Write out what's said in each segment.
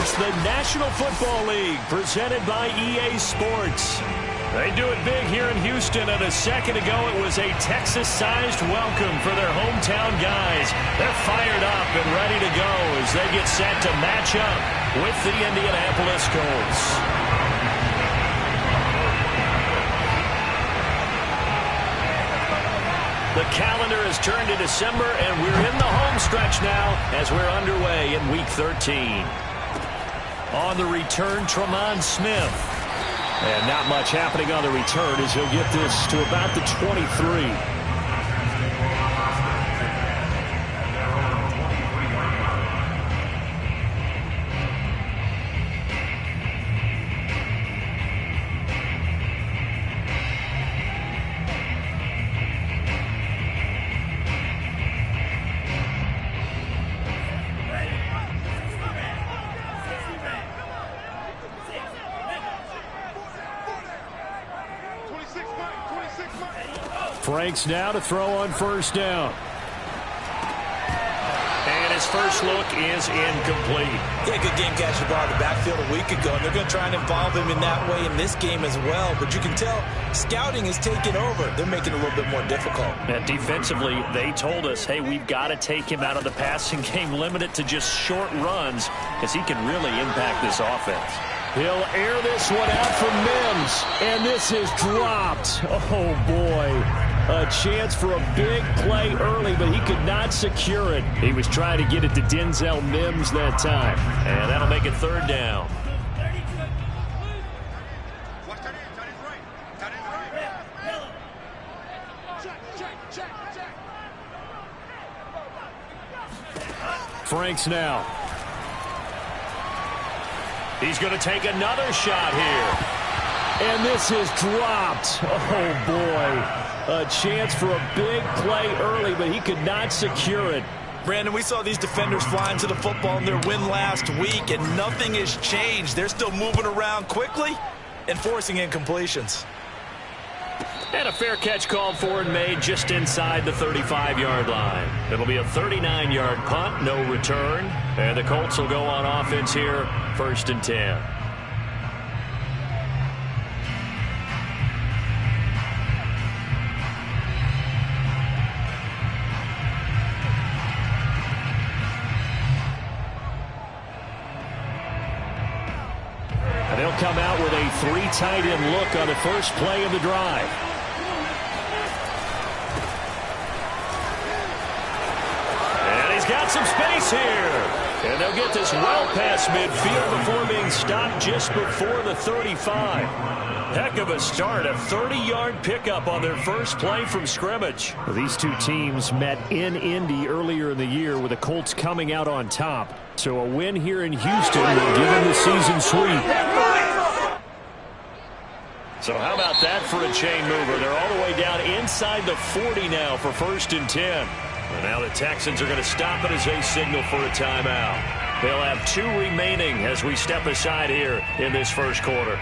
It's the National Football League presented by EA Sports. They do it big here in Houston, and a second ago it was a Texas-sized welcome for their hometown guys. They're fired up and ready to go as they get set to match up with the Indianapolis Colts. The calendar has turned to December, and we're in the home stretch now as we're underway in Week 13. On the return, Tremon Smith. And not much happening on the return as he'll get this to about the 23. Franks now to throw on first down. And his first look is incomplete. Yeah, good game catching the ball in the backfield a week ago. And they're going to try and involve him in that way in this game as well. But you can tell scouting is taking over. They're making it a little bit more difficult. And defensively, they told us, hey, we've got to take him out of the passing game, limit it to just short runs, because he can really impact this offense. He'll air this one out for Mims, and this is dropped. Oh, boy. A chance for a big play early, but he could not secure it. He was trying to get it to Denzel Mims that time, and that'll make it third down. Franks now. He's going to take another shot here. And this is dropped. Oh, boy. A chance for a big play early, but he could not secure it. Brandon, we saw these defenders flying to the football in their win last week, and nothing has changed. They're still moving around quickly and forcing incompletions. And a fair catch called for and made just inside the 35-yard line. It'll be a 39-yard punt, no return. And the Colts will go on offense here, 1st and 10. And they'll come out with a 3 tight end look on the first play of the drive. And he's got some space here. And they'll get this well past midfield before being stopped just before the 35. Heck of a start, a 30-yard pickup on their first play from scrimmage. Well, these two teams met in Indy earlier in the year with the Colts coming out on top. So a win here in Houston will give them the season sweep. So how about that for a chain mover? They're all the way down inside the 40 now for 1st and 10. And now the Texans are going to stop it as they signal for a timeout. They'll have 2 remaining as we step aside here in this first quarter.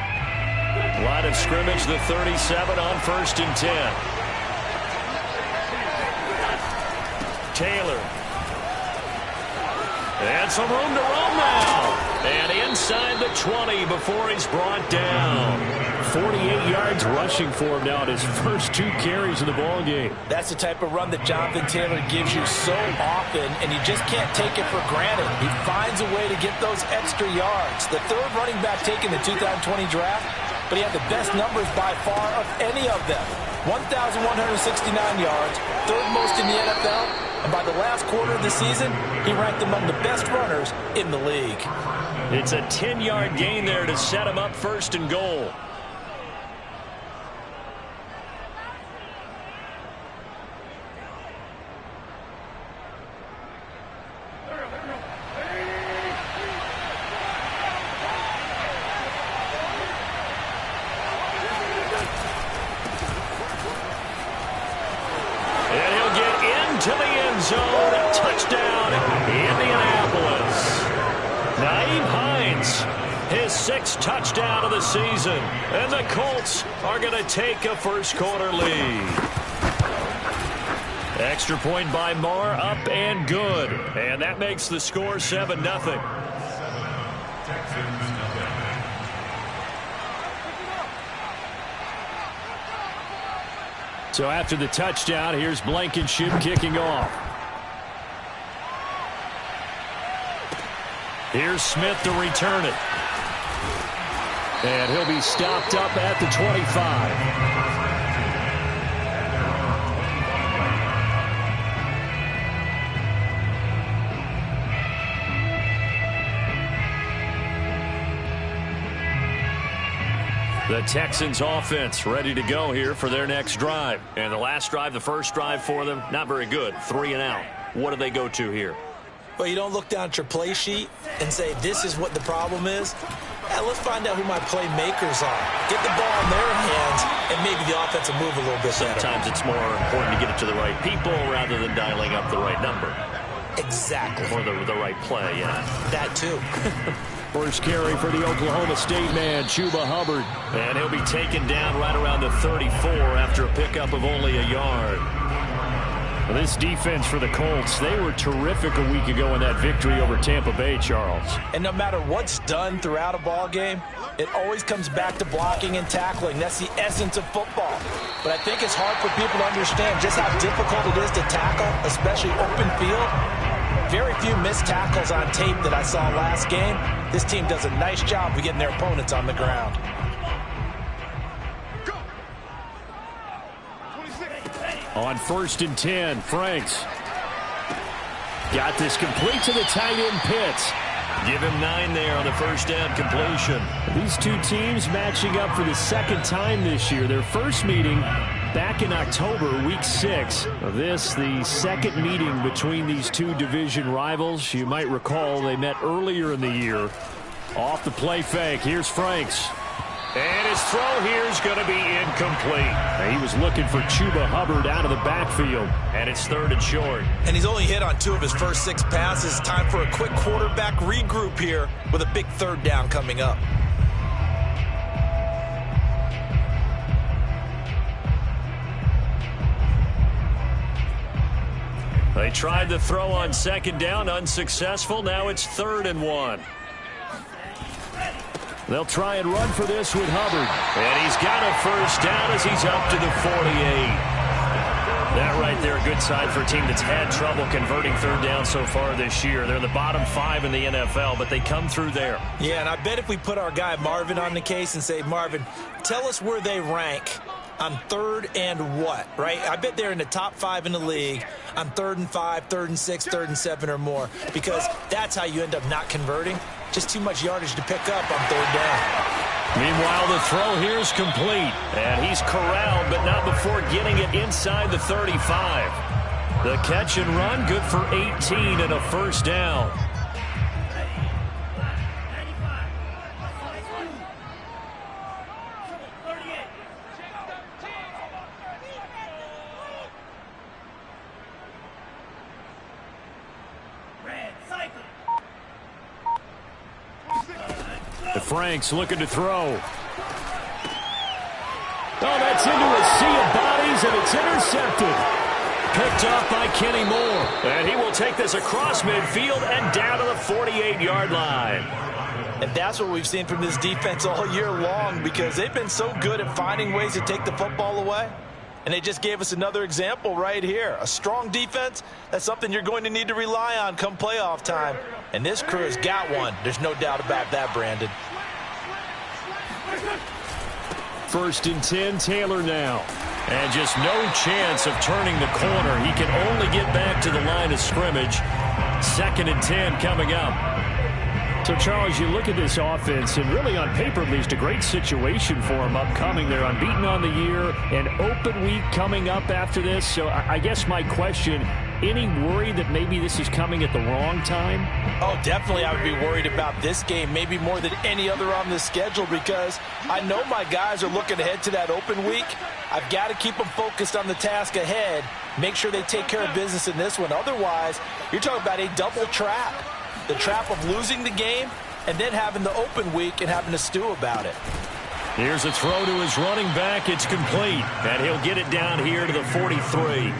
Line of scrimmage, the 37 on 1st and 10. Taylor. And some room to roam now. And inside the 20 before he's brought down. 48 yards rushing for him now in his first 2 carries of the ball game. That's the type of run that Jonathan Taylor gives you so often, and you just can't take it for granted. He finds a way to get those extra yards. The 3rd running back taken in the 2020 draft, but he had the best numbers by far of any of them. 1,169 yards, 3rd most in the NFL, and by the last quarter of the season, he ranked among the best runners in the league. It's a 10-yard gain there to set him up 1st and goal. To the end zone, touchdown, Indianapolis. Nyheim Hines, his 6th touchdown of the season, and the Colts are going to take a first quarter lead. Extra point by Marr, up and good, and that makes the score 7-0. So after the touchdown, here's Blankenship kicking off. Here's Smith to return it. And he'll be stopped up at the 25. The Texans offense ready to go here for their next drive. And the last drive, the first drive for them, not very good. 3 and out. What do they go to here? Well, you don't look down at your play sheet and say, this is what the problem is. Let's find out who my playmakers are. Get the ball in their hands, and maybe the offense will move a little bit better. Sometimes it's more important to get it to the right people rather than dialing up the right number. Exactly. Or the right play, yeah. That too. First carry for the Oklahoma State man, Chuba Hubbard. And he'll be taken down right around the 34 after a pickup of only a yard. Well, this defense for the Colts, they were terrific a week ago in that victory over Tampa Bay, Charles. And no matter what's done throughout a ball game, it always comes back to blocking and tackling. That's the essence of football. But I think it's hard for people to understand just how difficult it is to tackle, especially open field. Very few missed tackles on tape that I saw last game. This team does a nice job of getting their opponents on the ground. On 1st and 10, Franks. Got this complete to the tight end, Pitts. Give him 9 there on the first down completion. These two teams matching up for the second time this year. Their first meeting back in October, week 6. This, the second meeting between these two division rivals. You might recall they met earlier in the year. Off the play fake, here's Franks. And his throw here is going to be incomplete. He was looking for Chuba Hubbard out of the backfield. And it's 3rd and short. And he's only hit on 2 of his first 6 passes. Time for a quick quarterback regroup here with a big 3rd down coming up. They tried the throw on 2nd down, unsuccessful. Now it's 3rd and 1. They'll try and run for this with Hubbard. And he's got a first down as he's up to the 48. That right there, a good sign for a team that's had trouble converting 3rd down so far this year. They're in the bottom 5 in the NFL, but they come through there. Yeah, and I bet if we put our guy Marvin on the case and say, Marvin, tell us where they rank on 3rd and what, right? I bet they're in the top 5 in the league on 3rd and 5, 3rd and 6, 3rd and 7 or more, because that's how you end up not converting. Just too much yardage to pick up on 3rd down. Meanwhile, the throw here is complete. And he's corralled, but not before getting it inside the 35. The catch and run, good for 18 and a first down. Franks looking to throw. Oh, that's into a sea of bodies, and it's intercepted. Picked off by Kenny Moore. And he will take this across midfield and down to the 48-yard line. And that's what we've seen from this defense all year long, because they've been so good at finding ways to take the football away. And they just gave us another example right here. A strong defense, that's something you're going to need to rely on come playoff time. And this crew has got one. There's no doubt about that, Brandon. 1st and 10, Taylor now. And just no chance of turning the corner. He can only get back to the line of scrimmage. 2nd and 10 coming up. So, Charles, you look at this offense, and really on paper, at least, a great situation for them upcoming. They're unbeaten on the year, an open week coming up after this. So I guess my question, any worry that maybe this is coming at the wrong time? Oh, definitely I would be worried about this game, maybe more than any other on the schedule, because I know my guys are looking ahead to that open week. I've got to keep them focused on the task ahead, make sure they take care of business in this one. Otherwise, you're talking about a double trap. The trap of losing the game and then having the open week and having to stew about it. Here's a throw to his running back. It's complete. And he'll get it down here to the 43.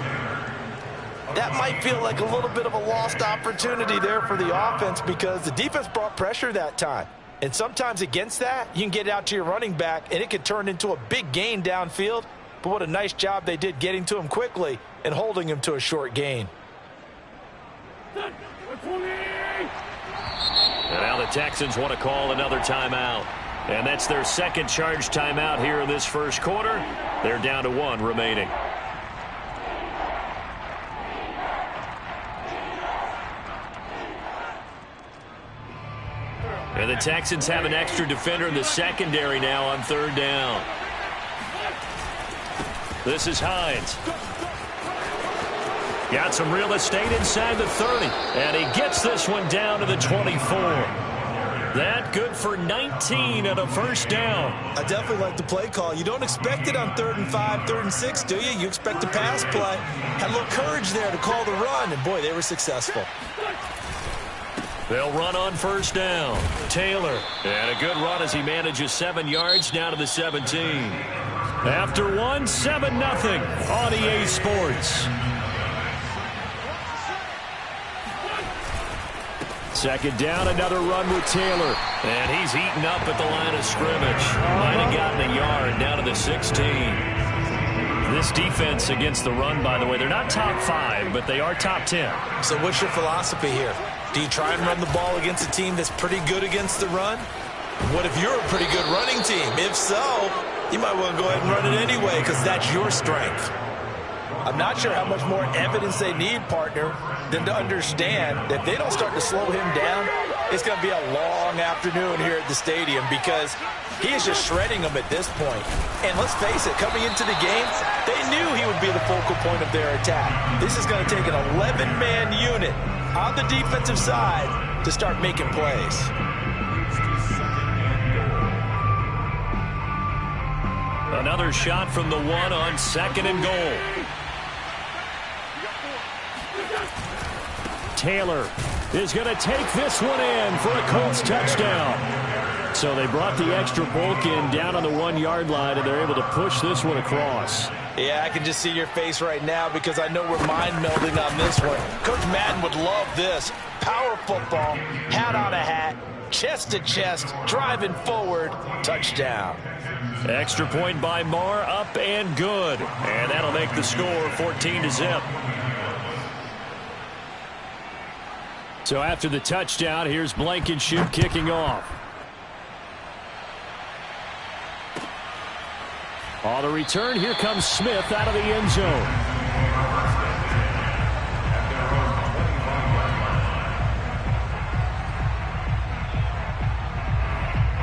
That might feel like a little bit of a lost opportunity there for the offense, because the defense brought pressure that time. And sometimes against that, you can get it out to your running back, and it could turn into a big gain downfield. but what a nice job they did getting to him quickly and holding him to a short gain. And now the Texans want to call another timeout. And that's their second charge timeout here in this first quarter. They're down to 1 remaining. And the Texans have an extra defender in the secondary now on 3rd down. This is Hines. Got some real estate inside the 30. And he gets this one down to the 24. That good for 19 and a first down. I definitely like the play call. You don't expect it on 3rd and 5, 3rd and 6, do you? You expect a pass play. Had a little courage there to call the run, and boy, they were successful. They'll run on 1st down. Taylor. And a good run as he manages 7 yards down to the 17. After 1, 7-0 on EA Sports. 2nd down, another run with Taylor. And he's eaten up at the line of scrimmage. Might have gotten a yard down to the 16. This defense against the run, by the way, they're not top 5, but they are top 10. So what's your philosophy here? Do you try and run the ball against a team that's pretty good against the run? What if you're a pretty good running team? If so, you might want to go ahead and run it anyway because that's your strength. I'm not sure how much more evidence they need, partner, than to understand that if they don't start to slow him down, it's going to be a long afternoon here at the stadium because he is just shredding them at this point. And let's face it, coming into the game, they knew he would be the focal point of their attack. This is going to take an 11-man unit on the defensive side to start making plays. Another shot from the 1 on 2nd and goal. Taylor is going to take this one in for a Colts touchdown. So they brought the extra bulk in down on the 1-yard line, and they're able to push this one across. Yeah, I can just see your face right now because I know we're mind-melding on this one. Coach Madden would love this. Power football, hat on a hat, chest to chest, driving forward, touchdown. Extra point by Marr, up and good. And that'll make the score 14-0. So after the touchdown, here's Blankenship kicking off. On the return, here comes Smith out of the end zone.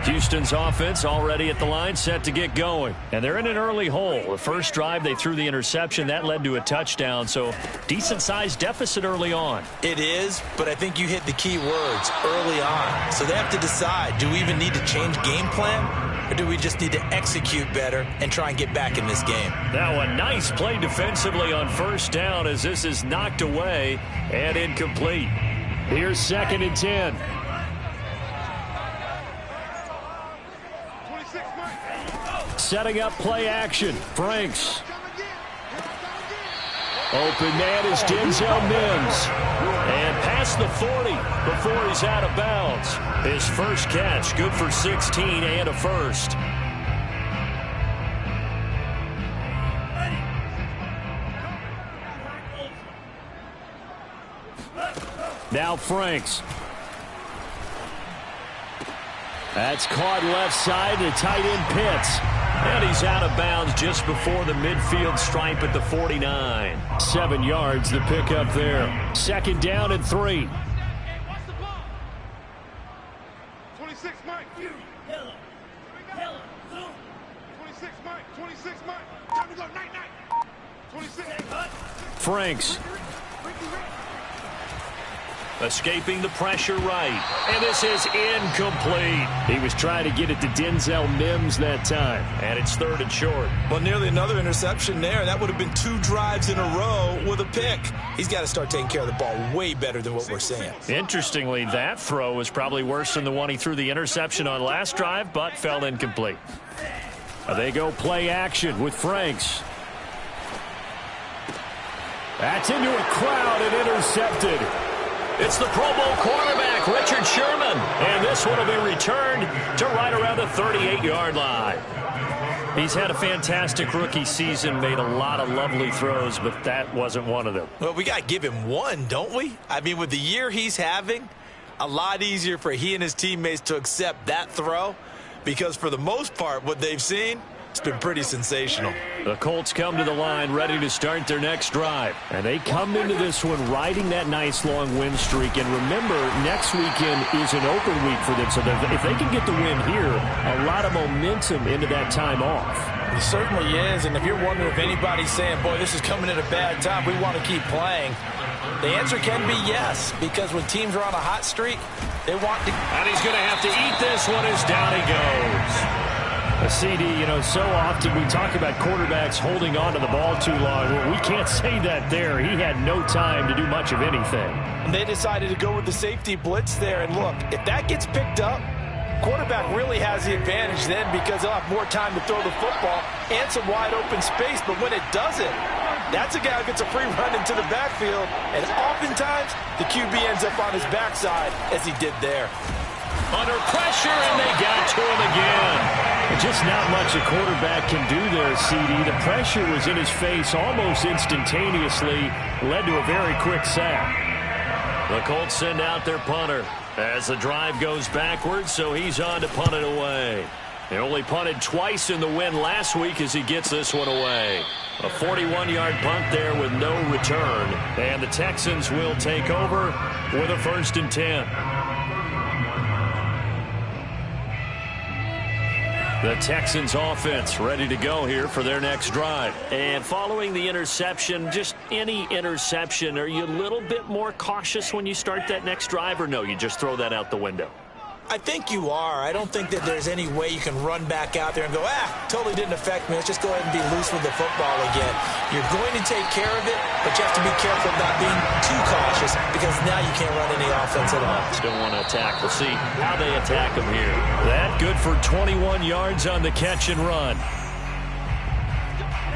Houston's offense already at the line, set to get going. And they're in an early hole. The first drive, they threw the interception. That led to a touchdown, so decent-sized deficit early on. It is, but I think you hit the key words, early on. So they have to decide, do we even need to change game plan, or do we just need to execute better and try and get back in this game? Now a nice play defensively on 1st down as this is knocked away and incomplete. Here's 2nd and 10. Setting up play action. Franks. Open man is Denzel Mims. And past the 40 before he's out of bounds. His first catch, good for 16 and a first. Now Franks. That's caught left side to tight end Pitts. And he's out of bounds just before the midfield stripe at the 49. 7 yards the pickup there. 2nd down and 3. 26 Mike. 26 Mike. 26 Mike. Time to go. Night. 26. Franks. Escaping the pressure right. And this is incomplete. He was trying to get it to Denzel Mims that time. And it's 3rd and short. Well, nearly another interception there. That would have been 2 drives in a row with a pick. He's got to start taking care of the ball way better than what we're seeing. Interestingly, that throw was probably worse than the one he threw the interception on last drive, but fell incomplete. They go play action with Franks. That's into a crowd and intercepted. It's the Pro Bowl quarterback, Richard Sherman. And this one will be returned to right around the 38-yard line. He's had a fantastic rookie season, made a lot of lovely throws, but that wasn't one of them. Well, we got to give him one, don't we? I mean, with the year he's having, a lot easier for he and his teammates to accept that throw, because for the most part, what they've seen, it's been pretty sensational. The Colts come to the line ready to start their next drive. And they come into this one riding that nice long win streak. And remember, next weekend is an open week for them. So if they can get the win here, a lot of momentum into that time off. It certainly is. And if you're wondering if anybody's saying, boy, this is coming at a bad time, we want to keep playing, the answer can be yes. Because when teams are on a hot streak, they want to. And he's going to have to eat this one as down he goes. A CD, so often we talk about quarterbacks holding on to the ball too long. Well, we can't say that there. He had no time to do much of anything. And they decided to go with the safety blitz there. And look, if that gets picked up, quarterback really has the advantage then because he'll have more time to throw the football and some wide open space. But when it doesn't, that's a guy who gets a free run into the backfield. And oftentimes, the QB ends up on his backside as he did there. Under pressure, and they got to him again. Just not much a quarterback can do there, CD. The pressure was in his face almost instantaneously, led to a very quick sack. The Colts send out their punter as the drive goes backwards, so he's on to punt it away. They only punted twice in the win last week as he gets this one away. A 41-yard punt there with no return, and the Texans will take over with a 1st and 10. The Texans offense ready to go here for their next drive. And following the interception, just any interception, are you a little bit more cautious when you start that next drive, or no, you just throw that out the window? I think you are. I don't think that there's any way you can run back out there and go, totally didn't affect me. Let's just go ahead and be loose with the football again. You're going to take care of it, but you have to be careful of not being too cautious because now you can't run any offense at all. Still want to attack. We'll see how they attack him here. That good for 21 yards on the catch and run.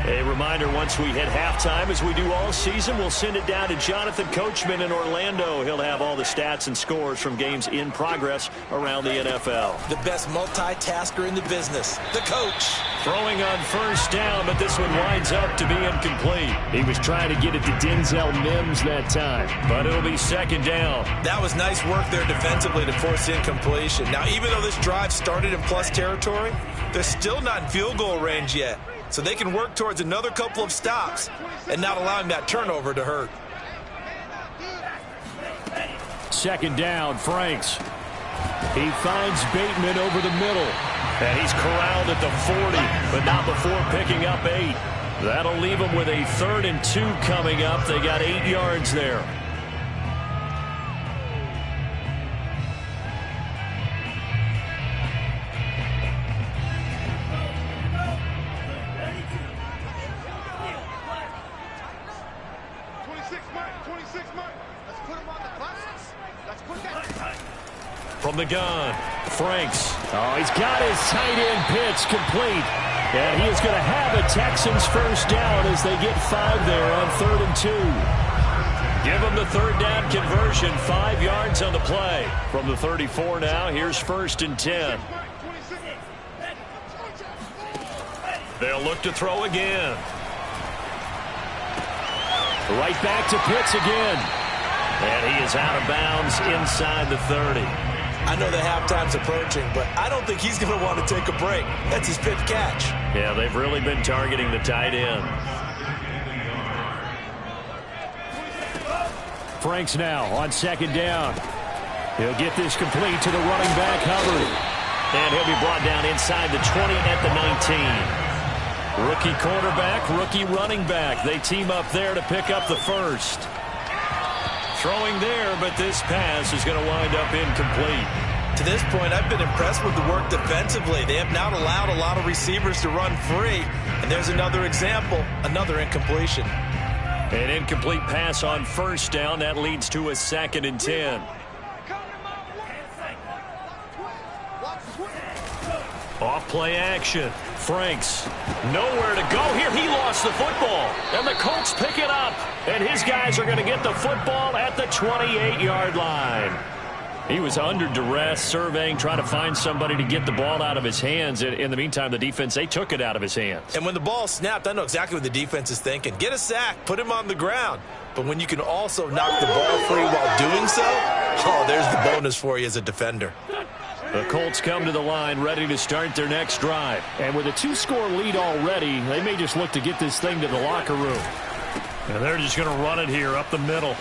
A reminder, once we hit halftime, as we do all season, we'll send it down to Jonathan Coachman in Orlando. He'll have all the stats and scores from games in progress around the NFL. The best multitasker in the business, the coach. Throwing on 1st down, but this one winds up to be incomplete. He was trying to get it to Denzel Mims that time, but it'll be 2nd down. That was nice work there defensively to force incompletion. Now, even though this drive started in plus territory, they're still not in field goal range yet. So they can work towards another couple of stops and not allowing that turnover to hurt. 2nd down, Franks. He finds Bateman over the middle. And he's corralled at the 40, but not before picking up 8. That'll leave him with a 3rd and 2 coming up. They got 8 yards there. From the gun, Franks. Oh, he's got his tight end pitch complete. And he is going to have a Texans 1st down as they get 5 there on 3rd and 2. Give him the 3rd down conversion, 5 yards on the play. From the 34 now, here's 1st and 10. They'll look to throw again. Right back to Pitts again. And he is out of bounds inside the 30. I know the halftime's approaching, but I don't think he's going to want to take a break. That's his fifth catch. Yeah, they've really been targeting the tight end. Franks now on 2nd down. He'll get this complete to the running back, Hubbard. And he'll be brought down inside the 20 at the 19. Rookie quarterback, rookie running back. They team up there to pick up the 1st. Throwing there, but this pass is going to wind up incomplete. To this point, I've been impressed with the work defensively. They have not allowed a lot of receivers to run free. And there's another example, another incompletion. An incomplete pass on 1st down. That leads to a 2nd and 10. Off play action. Franks nowhere to go here. He lost the football. And the Colts pick it up. And his guys are going to get the football at the 28-yard line. He was under duress, surveying, trying to find somebody to get the ball out of his hands. In the meantime, the defense, they took it out of his hands. And when the ball snapped, I know exactly what the defense is thinking. Get a sack, put him on the ground. But when you can also knock the ball free while doing so, oh, there's the bonus for you as a defender. The Colts come to the line ready to start their next drive. And with a 2-score lead already, they may just look to get this thing to the locker room. And they're just going to run it here up the middle.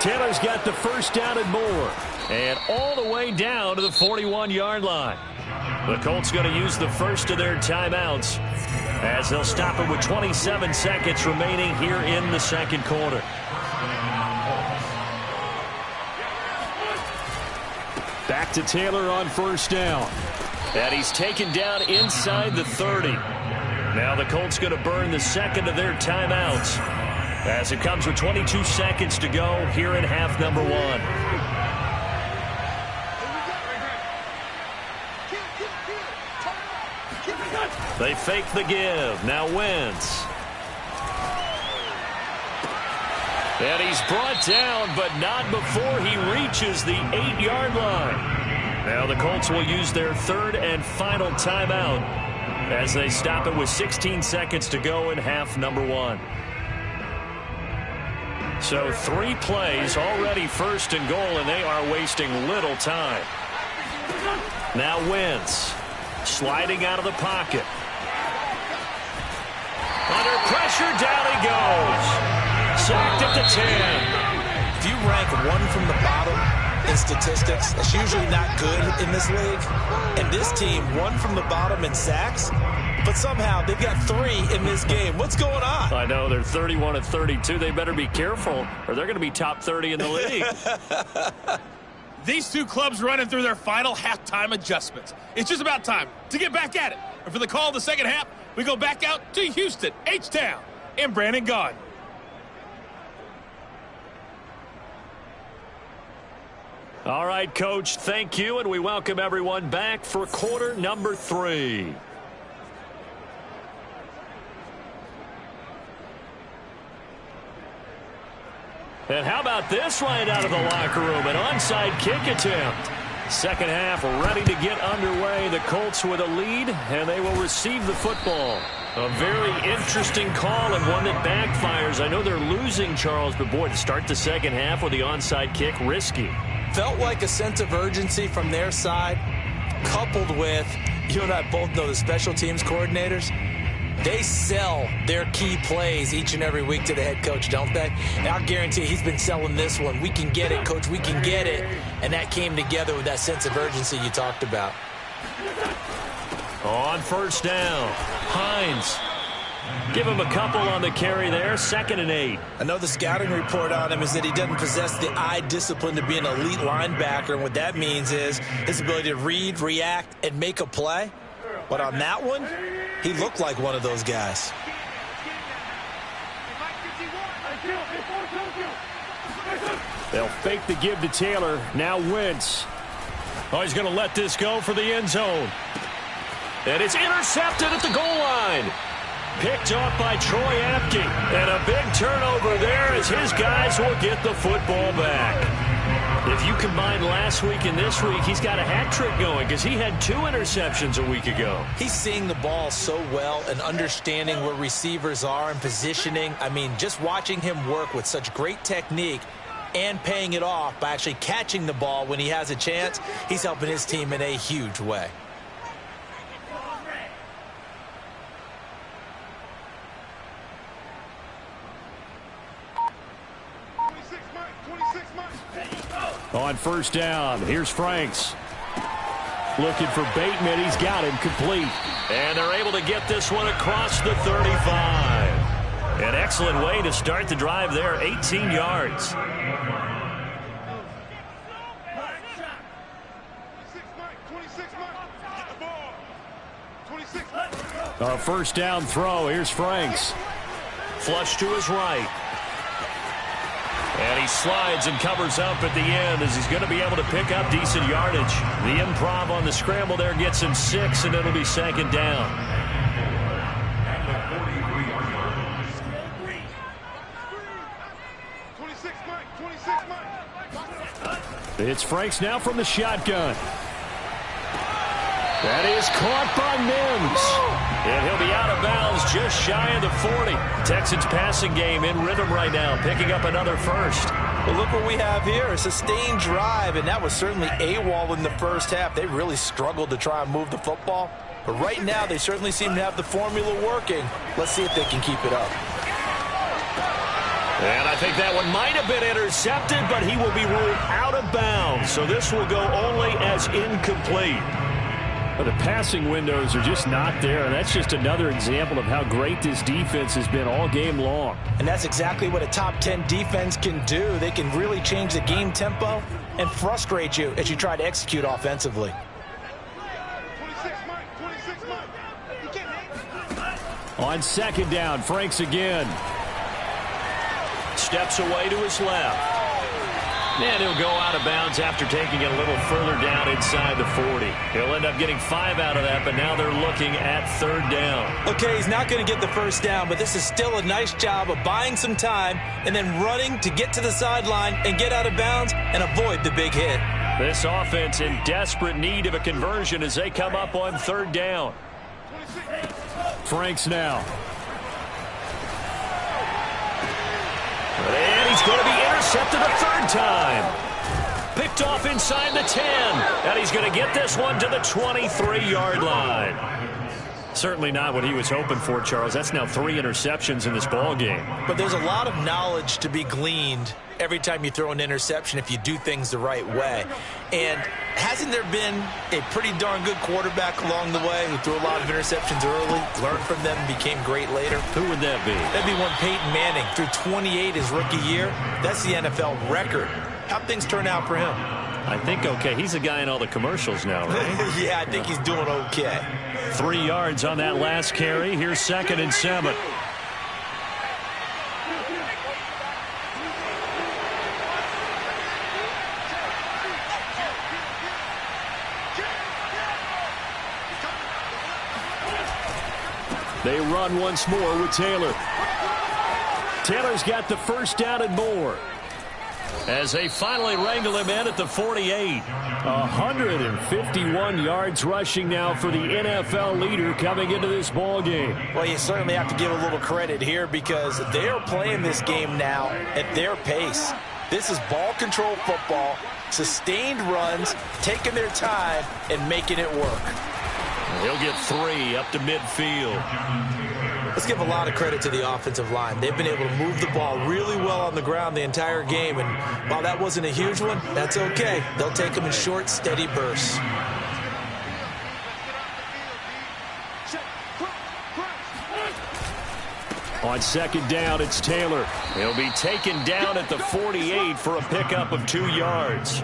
Taylor's got the first down and more. And all the way down to the 41-yard line. The Colts going to use the first of their timeouts as they'll stop it with 27 seconds remaining here in the second quarter. Back to Taylor on first down. And he's taken down inside the 30. Now the Colts going to burn the second of their timeouts as it comes with 22 seconds to go here in half number 1. They fake the give. Now Wentz. And he's brought down, but not before he reaches the 8-yard line. Now the Colts will use their third and final timeout as they stop it with 16 seconds to go in half number 1. So 3 plays, already first and goal, and they are wasting little time. Now Wentz sliding out of the pocket. Under pressure, down he goes. Sacked at the 10. If you rank one from the bottom in statistics, that's usually not good in this league. And this team, one from the bottom in sacks, but somehow they've got 3 in this game. What's going on? I know, they're 31 of 32. They better be careful, or they're going to be top 30 in the league. These two clubs running through their final halftime adjustments. It's just about time to get back at it. And for the call of the second half, we go back out to Houston, H-Town, and Brandon Gaudin. All right, Coach, thank you, and we welcome everyone back for quarter number 3. And how about this right out of the locker room? An onside kick attempt. Second half ready to get underway. The Colts with a lead, and they will receive the football. A very interesting call and one that backfires. I know they're losing, Charles, but boy, to start the second half with the onside kick, risky. Felt like a sense of urgency from their side, coupled with, you and I both know the special teams coordinators. They sell their key plays each and every week to the head coach, don't they? And I guarantee he's been selling this one. We can get it, Coach. We can get it. And that came together with that sense of urgency you talked about. On first down, Hines. Give him a couple on the carry there. 2nd and 8. I know the scouting report on him is that he doesn't possess the eye discipline to be an elite linebacker. And what that means is his ability to read, react, and make a play. But on that one, he looked like one of those guys. They'll fake the give to Taylor. Now Wentz. Oh, he's going to let this go for the end zone. And it's intercepted at the goal line. Picked off by Troy Apke. And a big turnover there as his guys will get the football back. If you combine last week and this week, he's got a hat trick going because he had 2 interceptions a week ago. He's seeing the ball so well and understanding where receivers are and positioning. I mean, just watching him work with such great technique and paying it off by actually catching the ball when he has a chance, he's helping his team in a huge way. On first down, here's Franks. Looking for Bateman. He's got him complete. And they're able to get this one across the 35. An excellent way to start the drive there, 18 yards. A first down throw. Here's Franks. Flush to his right. And he slides and covers up at the end as he's going to be able to pick up decent yardage. The improv on the scramble there gets him 6, and it'll be 2nd down. It's Franks now from the shotgun. That is caught by Mims. And he'll be out of bounds just shy of the 40. Texans passing game in rhythm right now, picking up another first. Well, look what we have here, a sustained drive, and that was certainly AWOL in the first half. They really struggled to try and move the football. But right now, they certainly seem to have the formula working. Let's see if they can keep it up. And I think that one might have been intercepted, but he will be ruled out of bounds. So this will go only as incomplete. But the passing windows are just not there, and that's just another example of how great this defense has been all game long. And that's exactly what a top 10 defense can do. They can really change the game tempo and frustrate you as you try to execute offensively. 26, Mike. 26, Mike. You can't hang. On second down, Franks again. Steps away to his left. And he'll go out of bounds after taking it a little further down inside the 40. He'll end up getting 5 out of that, but now they're looking at third down. Okay, he's not going to get the first down, but this is still a nice job of buying some time and then running to get to the sideline and get out of bounds and avoid the big hit. This offense in desperate need of a conversion as they come up on third down. Franks now. And he's going to be intercepted a third time. Picked off inside the 10. And he's going to get this one to the 23-yard line. Certainly not what he was hoping for, Charles. That's now 3 interceptions in this ball game. But there's a lot of knowledge to be gleaned every time you throw an interception if you do things the right way. And hasn't there been a pretty darn good quarterback along the way who threw a lot of interceptions early, learned from them, and became great later? Who would that be? That'd be one Peyton Manning. Threw 28 his rookie year. That's the NFL record. How'd things turn out for him? I think okay. He's a guy in all the commercials now, right? Yeah, I think he's doing okay. 3 yards on that last carry. Here's 2nd and 7. They run once more with Taylor. Taylor's got the first down and more. As they finally wrangle him in at the 48. 151 yards rushing now for the NFL leader coming into this ball game. Well, you certainly have to give a little credit here because they are playing this game now at their pace. This is ball control football, sustained runs, taking their time and making it work. He'll get 3 up to midfield. Let's give a lot of credit to the offensive line. They've been able to move the ball really well on the ground the entire game. And while that wasn't a huge one, that's okay. They'll take them in short, steady bursts. On second down, it's Taylor. He'll be taken down at the 48 for a pickup of 2 yards.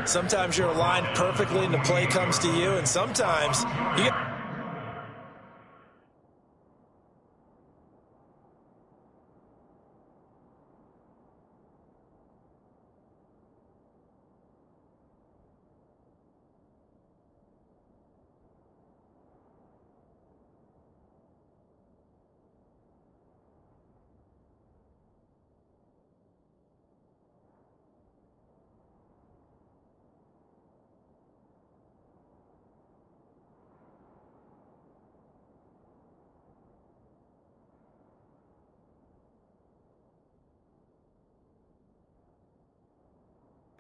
Sometimes you're aligned perfectly and the play comes to you, and sometimes you get...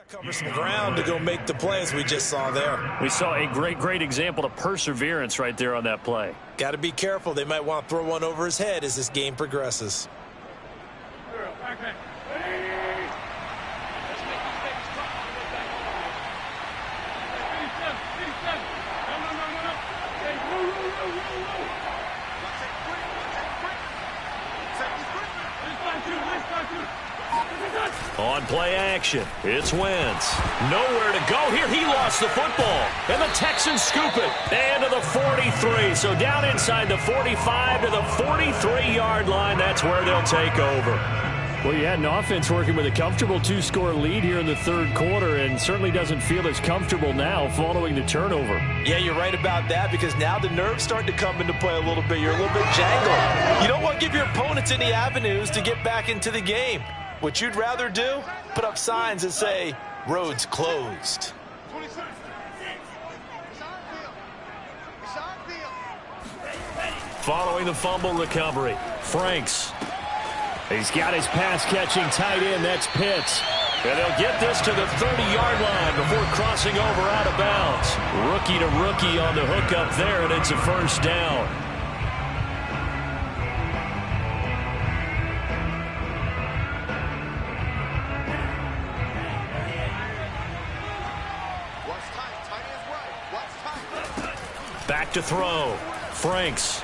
cover some ground to go make the plays we just saw there. We saw a great example of perseverance right there on that play. Got to be careful. They might want to throw one over his head as this game progresses. On play action, it's Wentz. Nowhere to go here. He lost the football. And the Texans scoop it. And to the 43. So down inside the 45 to the 43-yard line. That's where they'll take over. Well, you had an offense working with a comfortable 2-score lead here in the third quarter and certainly doesn't feel as comfortable now following the turnover. Yeah, you're right about that because now the nerves start to come into play a little bit. You're a little bit jangled. You don't want to give your opponents any avenues to get back into the game. What you'd rather do, put up signs that say, roads closed. 27. It's our field. It's our field. Following the fumble recovery, Franks. He's got his pass-catching tight end. That's Pitts. And they'll get this to the 30-yard line before crossing over out of bounds. Rookie to rookie on the hook up there, and it's a first down. Watch tight. Tight ends right. Watch tight. Back to throw. Franks.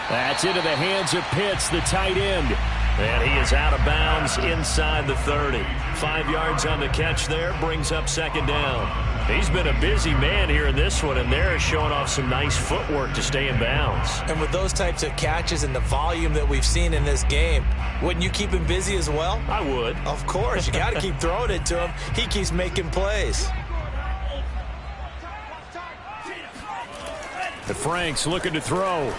That's into the hands of Pitts, the tight end. And he is out of bounds inside the 30. 5 yards on the catch there, brings up second down. He's been a busy man here in this one, and they're showing off some nice footwork to stay in bounds. And with those types of catches and the volume that we've seen in this game, wouldn't you keep him busy as well? I would. Of course. You got to keep throwing it to him. He keeps making plays. The Franks looking to throw.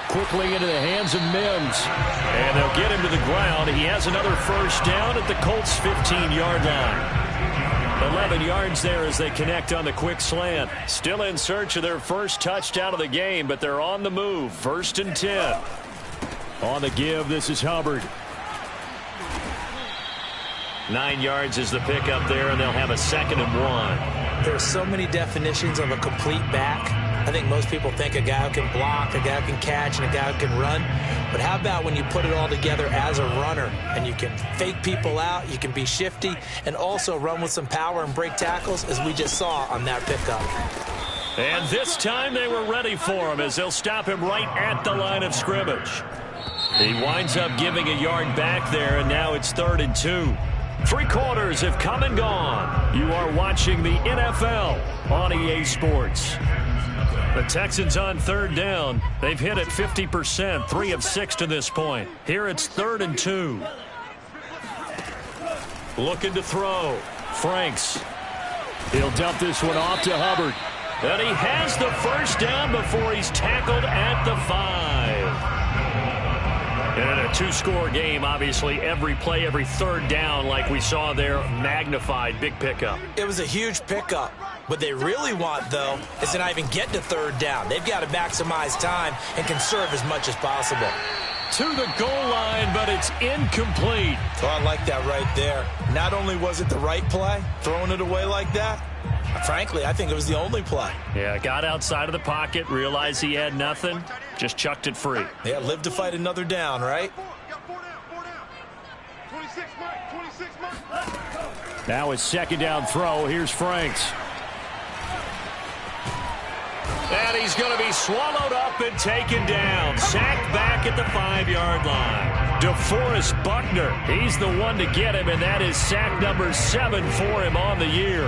Quickly into the hands of Mims. And they'll get him to the ground. He has another first down at the Colts' 15-yard line. 11 yards there as they connect on the quick slant. Still in search of their first touchdown of the game, but they're on the move. 1st and 10. On the give, this is Hubbard. 9 yards is the pickup there, and they'll have a 2nd and 1. There are so many definitions of a complete back. I think most people think a guy who can block, a guy who can catch, and a guy who can run. But how about when you put it all together as a runner, and you can fake people out, you can be shifty, and also run with some power and break tackles, as we just saw on that pickup. And this time they were ready for him as they'll stop him right at the line of scrimmage. He winds up giving a yard back there, and now it's 3rd and 2. 3 quarters have come and gone. You are watching the NFL on EA Sports. The Texans on 3rd down. They've hit it 50%, 3 of 6 to this point. Here it's 3rd and 2. Looking to throw. Franks. He'll dump this one off to Hubbard. And he has the first down before he's tackled at the 5. And in a 2-score game, obviously, every play, every 3rd down, like we saw there, magnified, big pickup. It was a huge pickup. What they really want, though, is to not even get to 3rd down. They've got to maximize time and conserve as much as possible. To the goal line, but it's incomplete. Oh, I like that right there. Not only was it the right play, throwing it away like that, frankly, I think it was the only play. Yeah, got outside of the pocket, realized he had nothing, just chucked it free. Yeah, live to fight another down, right? 4 down. 26 Mike. 26 Mike. Now his 2nd down throw. Here's Franks. And he's going to be swallowed up and taken down. Sacked back at the 5-yard line. DeForest Buckner, he's the one to get him, and that is sack number 7 for him on the year.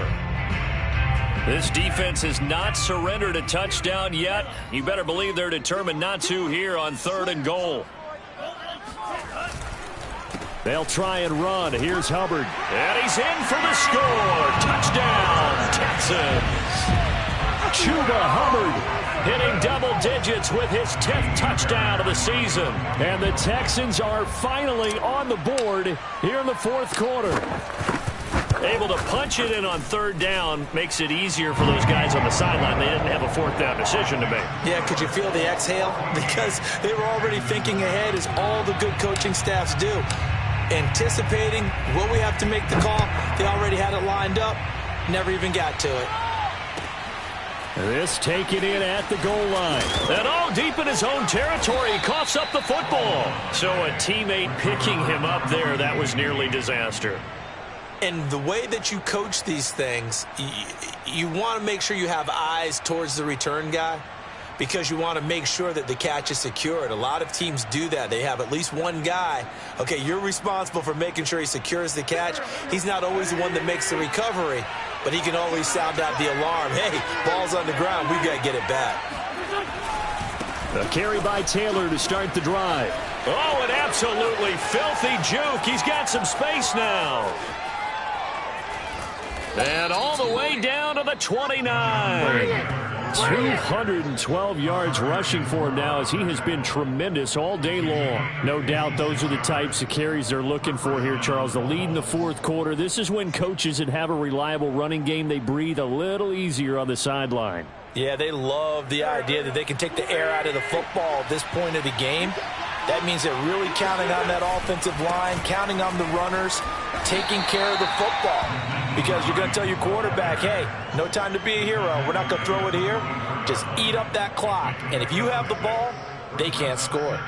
This defense has not surrendered a touchdown yet. You better believe they're determined not to here on 3rd and goal. They'll try and run. Here's Hubbard. And he's in for the score. Touchdown, Texans. Chuba Hubbard hitting double digits with his 10th touchdown of the season. And the Texans are finally on the board here in the 4th quarter. Able to punch it in on 3rd down makes it easier for those guys on the sideline. They didn't have a 4th down decision to make. Yeah, could you feel the exhale? Because they were already thinking ahead, as all the good coaching staffs do. Anticipating what we have to make the call. They already had it lined up. Never even got to it. This taken in at the goal line. And all deep in his own territory, he coughs up the football. So a teammate picking him up there, that was nearly disaster. And the way that you coach these things, you want to make sure you have eyes towards the return guy, because you want to make sure that the catch is secured. A lot of teams do that. They have at least one guy. Okay, you're responsible for making sure he secures the catch. He's not always the one that makes the recovery, but he can always sound out the alarm. Hey, ball's on the ground. We've got to get it back. A carry by Taylor to start the drive. Oh, an absolutely filthy juke. He's got some space now. And all the way down to the 29. 212 yards rushing for him now, as he has been tremendous all day long. No doubt those are the types of carries they're looking for here, Charles. The lead in the fourth quarter. This is when coaches that have a reliable running game, they breathe a little easier on the sideline. Yeah, they love the idea that they can take the air out of the football at this point of the game. That means they're really counting on that offensive line, counting on the runners, taking care of the football. Because you're going to tell your quarterback, hey, no time to be a hero. We're not going to throw it here. Just eat up that clock. And if you have the ball, they can't score.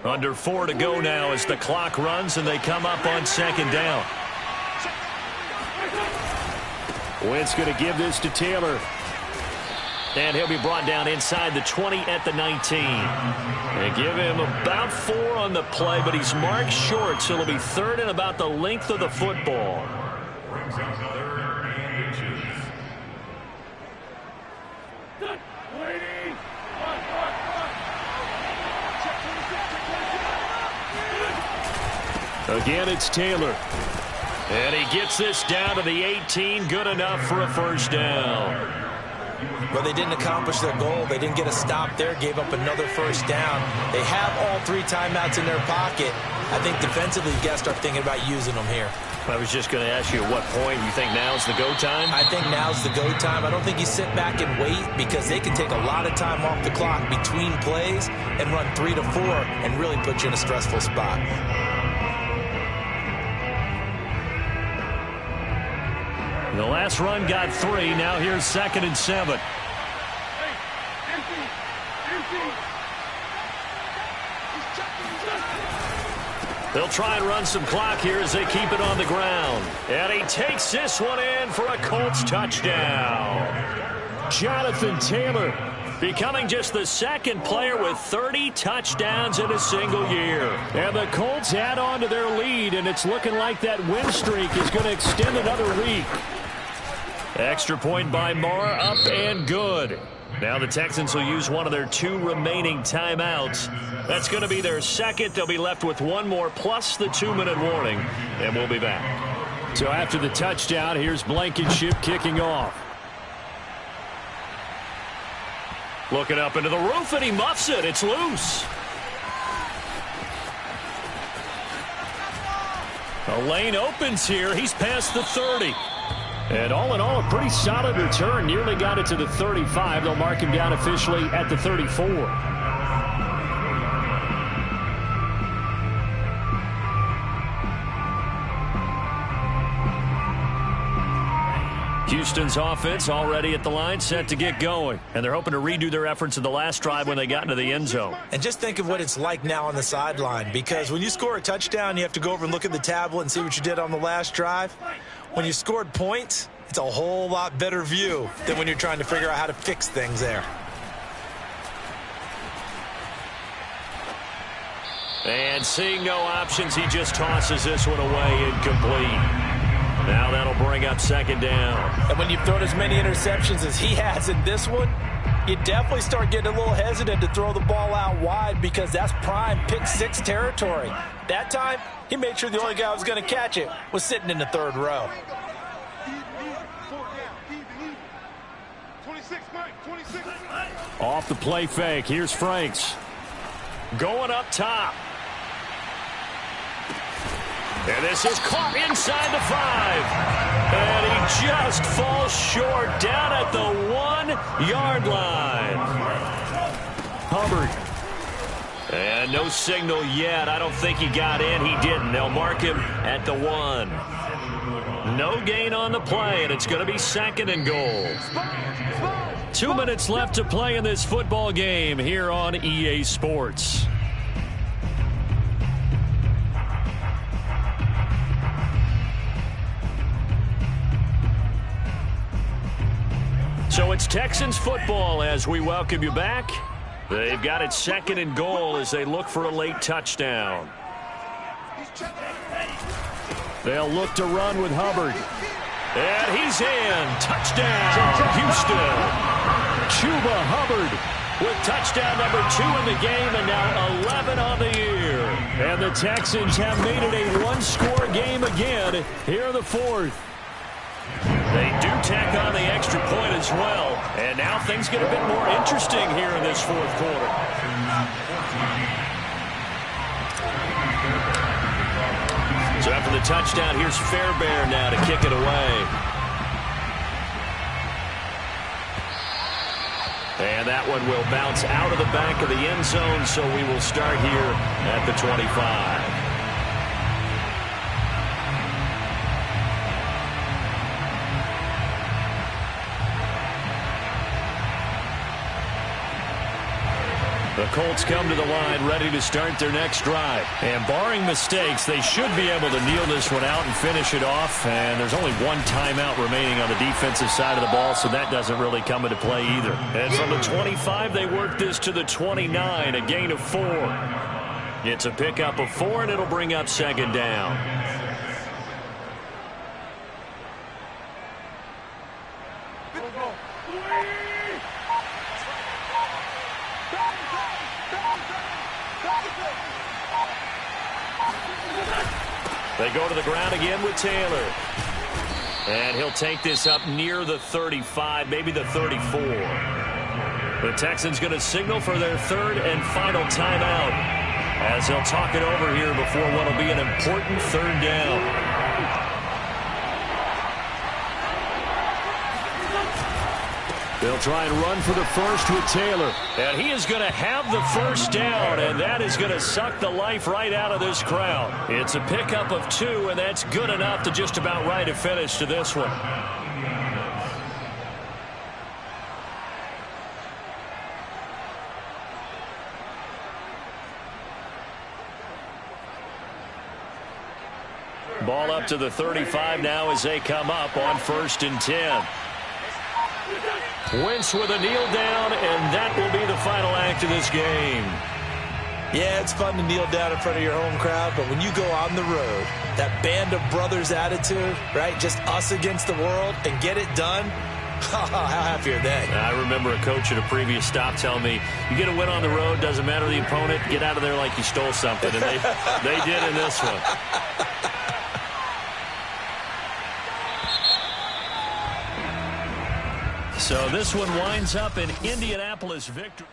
Under 4 to go now as the clock runs and they come up on second down. Wentz going to give this to Taylor. And he'll be brought down inside the 20 at the 19. They give him about 4 on the play, but he's marked short, so it'll be third and about the length of the football. Again, it's Taylor. And he gets this down to the 18. Good enough for a first down. Well, they didn't accomplish their goal. They didn't get a stop there, gave up another first down. They have all 3 timeouts in their pocket. I think defensively, you got to start thinking about using them here. I was just going to ask you at what point you think now's the go time? I think now's the go time. I don't think you sit back and wait, because they can take a lot of time off the clock between plays and run 3 to 4 and really put you in a stressful spot. The last run got 3. Now here's 2nd and 7. They'll try and run some clock here as they keep it on the ground. And he takes this one in for a Colts touchdown. Jonathan Taylor becoming just the 2nd player with 30 touchdowns in a single year. And the Colts add on to their lead, and it's looking like that win streak is going to extend another week. Extra point by Marr, up and good. Now the Texans will use one of their 2 remaining timeouts. That's going to be their 2nd. They'll be left with 1 more plus the 2-minute warning, and we'll be back. So after the touchdown, here's Blankenship kicking off. Looking up into the roof, and he muffs it. It's loose. A lane opens here. He's past the 30. And all in all, a pretty solid return. Nearly got it to the 35. They'll mark him down officially at the 34. Houston's offense already at the line, set to get going. And they're hoping to redo their efforts in the last drive when they got into the end zone. And just think of what it's like now on the sideline, because when you score a touchdown, you have to go over and look at the tablet and see what you did on the last drive. When you scored points, it's a whole lot better view than when you're trying to figure out how to fix things there. And seeing no options, he just tosses this one away, incomplete. Now that'll bring up 2nd down. And when you've thrown as many interceptions as he has in this one, you definitely start getting a little hesitant to throw the ball out wide, because that's prime pick-6 territory. That time, he made sure the only guy who was going to catch it was sitting in the 3rd row. 26, Mike, 26. Off the play fake, here's Franks. Going up top. And this is caught inside the 5. And he just falls short down at the 1-yard line. Hubbard. And no signal yet. I don't think he got in. He didn't. They'll mark him at the 1. No gain on the play, and it's going to be 2nd and goal. 2 minutes left to play in this football game here on EA Sports. So it's Texans football as we welcome you back. They've got it 2nd and goal as they look for a late touchdown. They'll look to run with Hubbard. And he's in. Touchdown, Houston. Chuba Hubbard with touchdown number 2 in the game, and now 11 on the year. And the Texans have made it a one-score game again here in the fourth. They do tack on the extra point as well. And now things get a bit more interesting here in this fourth quarter. So after the touchdown, here's Fairbairn now to kick it away. And that one will bounce out of the back of the end zone, so we will start here at the 25. The Colts come to the line ready to start their next drive. And barring mistakes, they should be able to kneel this one out and finish it off. And there's only one timeout remaining on the defensive side of the ball, so that doesn't really come into play either. And from the 25, they work this to the 29, a gain of 4. It's a pickup of 4, and it'll bring up second down. They go to the ground again with Taylor. And he'll take this up near the 35, maybe the 34. The Texans going to signal for their third and final timeout as they'll talk it over here before what will be an important third down. They'll try and run for the first with Taylor. And he is going to have the first down, and that is going to suck the life right out of this crowd. It's a pickup of 2, and that's good enough to just about write a finish to this one. Ball up to the 35 now as they come up on 1st and 10. Wentz with a kneel down, and that will be the final act of this game. Yeah, it's fun to kneel down in front of your home crowd, but when you go on the road, that band of brothers attitude, right, just us against the world, and get it done, how happy are they? I remember a coach at a previous stop telling me, you get a win on the road, doesn't matter the opponent, get out of there like you stole something, and they did in this one. So this one winds up in Indianapolis victory.